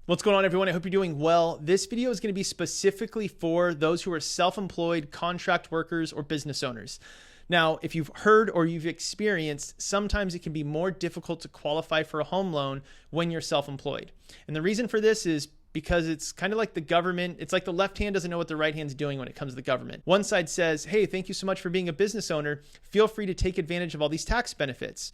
What's going on, everyone? I hope you're doing well. This video is going to be specifically for those who are self-employed, contract workers, or business owners. Now, if you've heard or you've experienced, sometimes it can be more difficult to qualify for a home loan when you're self-employed. And the reason for this is because it's kind of like the government. It's like the left hand doesn't know what the right hand's doing when it comes to the government. One side says, hey, thank you so much for being a business owner. Feel free to take advantage of all these tax benefits.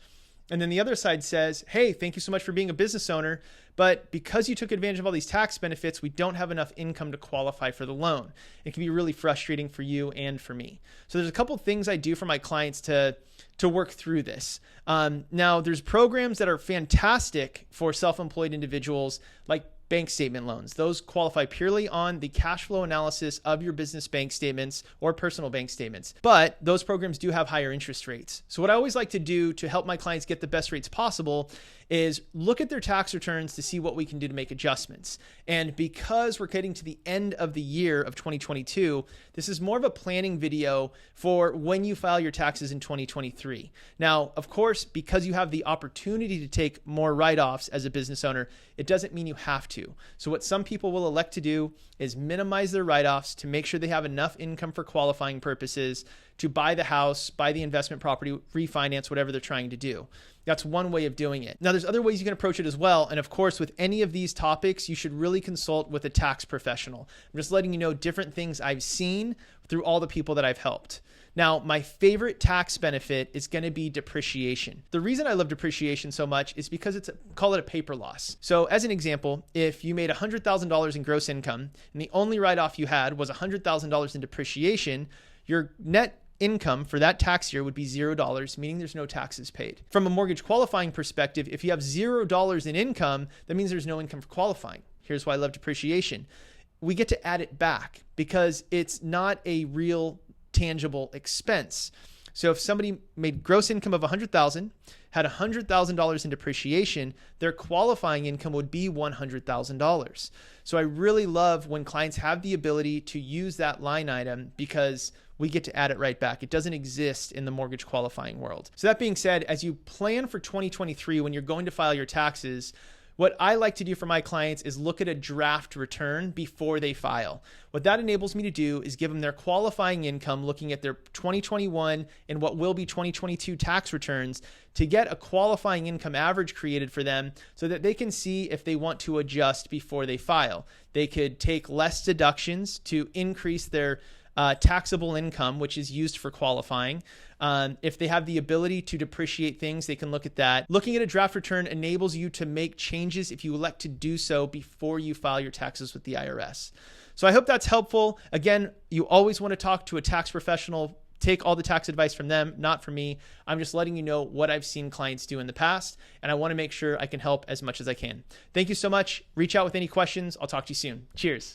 And then the other side says, hey, thank you so much for being a business owner, but because you took advantage of all these tax benefits, we don't have enough income to qualify for the loan. It can be really frustrating for you and for me. So there's a couple of things I do for my clients to work through this. Now, there's programs that are fantastic for self-employed individuals, like bank statement loans. Those qualify purely on the cash flow analysis of your business bank statements or personal bank statements. But those programs do have higher interest rates. So what I always like to do to help my clients get the best rates possible is look at their tax returns to see what we can do to make adjustments. And because we're getting to the end of the year of 2022, this is more of a planning video for when you file your taxes in 2023. Now, of course, because you have the opportunity to take more write-offs as a business owner, it doesn't mean you have to. So what some people will elect to do is minimize their write-offs to make sure they have enough income for qualifying purposes to buy the house, buy the investment property, refinance, whatever they're trying to do. That's one way of doing it. Now, there's other ways you can approach it as well. And of course, with any of these topics, you should really consult with a tax professional. I'm just letting you know different things I've seen through all the people that I've helped. Now, my favorite tax benefit is going to be depreciation. The reason I love depreciation so much is because call it a paper loss. So as an example, if you made $100,000 in gross income and the only write-off you had was $100,000 in depreciation, your net income for that tax year would be $0, meaning there's no taxes paid. From a mortgage qualifying perspective, if you have $0 in income, that means there's no income for qualifying. Here's why I love depreciation. We get to add it back because it's not a real tangible expense. So if somebody made gross income of $100,000, had $100,000 in depreciation, their qualifying income would be $100,000. So I really love when clients have the ability to use that line item because we get to add it right back. It doesn't exist in the mortgage qualifying world. So that being said, as you plan for 2023, when you're going to file your taxes, what I like to do for my clients is look at a draft return before they file. What that enables me to do is give them their qualifying income, looking at their 2021 and what will be 2022 tax returns to get a qualifying income average created for them so that they can see if they want to adjust before they file. They could take less deductions to increase their taxable income, which is used for qualifying. If they have the ability to depreciate things, they can look at that. Looking at a draft return enables you to make changes if you elect to do so before you file your taxes with the IRS. So I hope that's helpful. Again, you always want to talk to a tax professional. Take all the tax advice from them, not from me. I'm just letting you know what I've seen clients do in the past, and I want to make sure I can help as much as I can. Thank you so much. Reach out with any questions. I'll talk to you soon. Cheers.